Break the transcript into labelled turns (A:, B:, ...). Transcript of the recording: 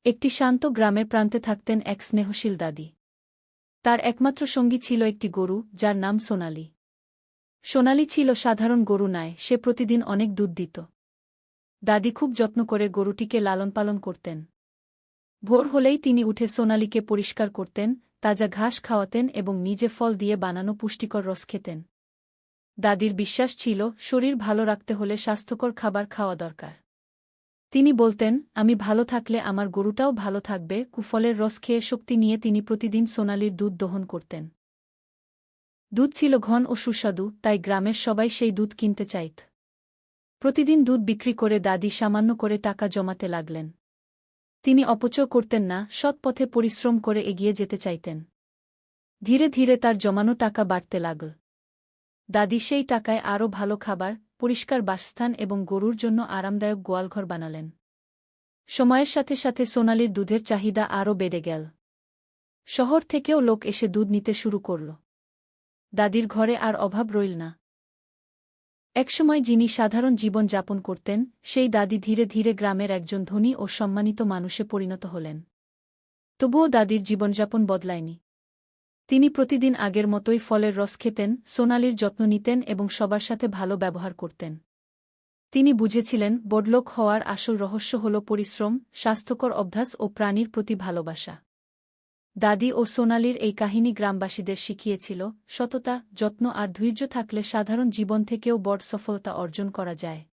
A: একটি শান্ত গ্রামের প্রান্তে থাকতেন এক স্নেহশীল দাদি। তার একমাত্র সঙ্গী ছিল একটি গরু, যার নাম সোনালি। সোনালি ছিল সাধারণ গরু নয়, সে প্রতিদিন অনেক দুধ দিত। দাদি খুব যত্ন করে গরুটিকে লালন-পালন করতেন। ভোর হলেই তিনি উঠে সোনালিকে পরিষ্কার করতেন, তাজা ঘাস খাওয়াতেন এবং নিজে ফল দিয়ে বানানো পুষ্টিকর রস খেতেন। দাদির বিশ্বাস ছিল, শরীর ভালো রাখতে হলে স্বাস্থ্যকর খাবার খাওয়া দরকার। তিনি বলতেন, আমি ভালো থাকলে আমার গরুটাও ভালো থাকবে। কুফলের রস খেয়ে শক্তি নিয়ে তিনি প্রতিদিন সোনালির দুধ দহন করতেন। দুধ ছিল ঘন ও সুস্বাদু, তাই গ্রামের সবাই সেই দুধ কিনতে চাইত। প্রতিদিন দুধ বিক্রি করে দাদি সামান্য করে টাকা জমাতে লাগলেন। তিনি অপচয় করতেন না, সৎ পথে পরিশ্রম করে এগিয়ে যেতে চাইতেন। ধীরে ধীরে তার জমানো টাকা বাড়তে লাগল। দাদি সেই টাকায় আরও ভালো খাবার, পরিষ্কার বাসস্থান এবং গরুর জন্য আরামদায়ক গোয়ালঘর বানালেন। সময়ের সাথে সাথে সোনালির দুধের চাহিদা আরও বেড়ে গেল। শহর থেকেও লোক এসে দুধ নিতে শুরু করল। দাদির ঘরে আর অভাব রইল না। একসময় যিনি সাধারণ জীবন যাপন করতেন, সেই দাদি ধীরে ধীরে গ্রামের একজন ধনী ও সম্মানিত মানুষে পরিণত হলেন। তবুও দাদির জীবনযাপন বদলায়নি। তিনি প্রতিদিন আগের মতোই ফলের রস খেতেন, সোনালির যত্ন নিতেন এবং সবার সাথে ভালো ব্যবহার করতেন। তিনি বুঝেছিলেন, বড়লোক হওয়ার আসল রহস্য হল পরিশ্রম, স্বাস্থ্যকর অভ্যাস ও প্রাণীর প্রতি ভালোবাসা। দাদি ও সোনালির এই কাহিনী গ্রামবাসীদের শিখিয়েছিল, সততা, যত্ন আর ধৈর্য থাকলে সাধারণ জীবন থেকেও বড় সফলতা অর্জন করা যায়।